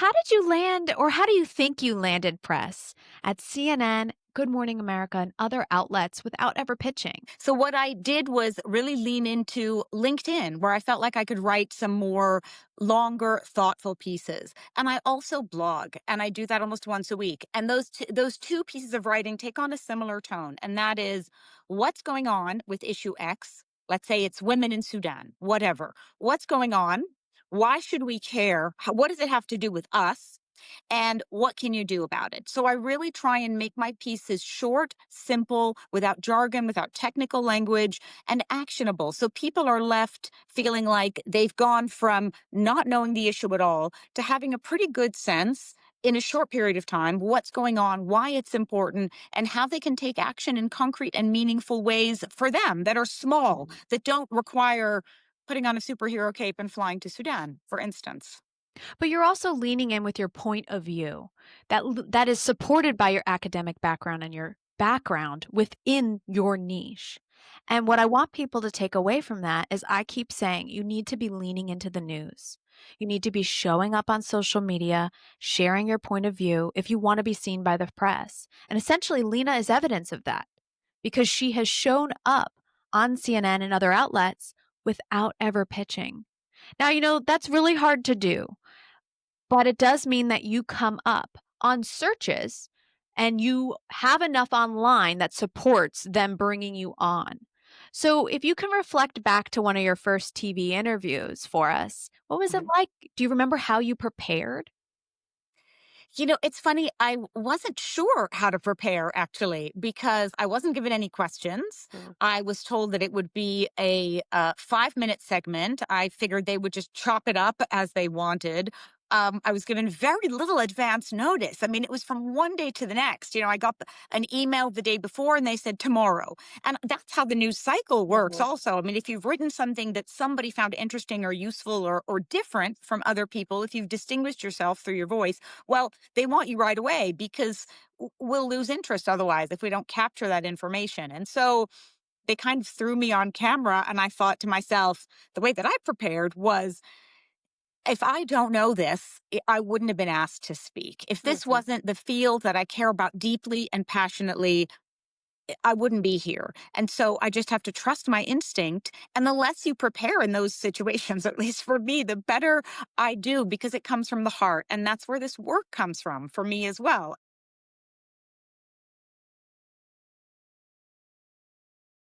how did you land, or how do you think you landed press at CNN, Good Morning America, and other outlets without ever pitching? So what I did was really lean into LinkedIn, where I felt like I could write some more longer, thoughtful pieces. And I also blog, and I do that almost once a week. And those two pieces of writing take on a similar tone, and that is what's going on with issue X. Let's say it's women in Sudan, whatever. What's going on? Why should we care? What does it have to do with us? And what can you do about it? So I really try and make my pieces short, simple, without jargon, without technical language, and actionable. So people are left feeling like they've gone from not knowing the issue at all to having a pretty good sense in a short period of time what's going on, why it's important, and how they can take action in concrete and meaningful ways for them that are small, that don't require putting on a superhero cape and flying to Sudan, for instance. But you're also leaning in with your point of view that is supported by your academic background and your background within your niche. And what I want people to take away from that is I keep saying you need to be leaning into the news. You need to be showing up on social media, sharing your point of view if you want to be seen by the press. And essentially, Lena is evidence of that because she has shown up on CNN and other outlets without ever pitching. Now, that's really hard to do, but it does mean that you come up on searches and you have enough online that supports them bringing you on. So, if you can reflect back to one of your first TV interviews for us, what was it like? Do you remember how you prepared? It's funny. I wasn't sure how to prepare actually because I wasn't given any questions. I was told that it would be a 5-minute segment. I figured they would just chop it up as they wanted. I was given very little advance notice. I mean, it was from one day to the next. I got an email the day before and they said tomorrow. And that's how the news cycle works, also. I mean, if you've written something that somebody found interesting or useful or different from other people, if you've distinguished yourself through your voice, well, they want you right away because we'll lose interest otherwise if we don't capture that information. And so they kind of threw me on camera, and I thought to myself, the way that I prepared was if I don't know this, I wouldn't have been asked to speak. If this wasn't the field that I care about deeply and passionately, I wouldn't be here. And so I just have to trust my instinct. And the less you prepare in those situations, at least for me, the better I do because it comes from the heart. And that's where this work comes from for me as well.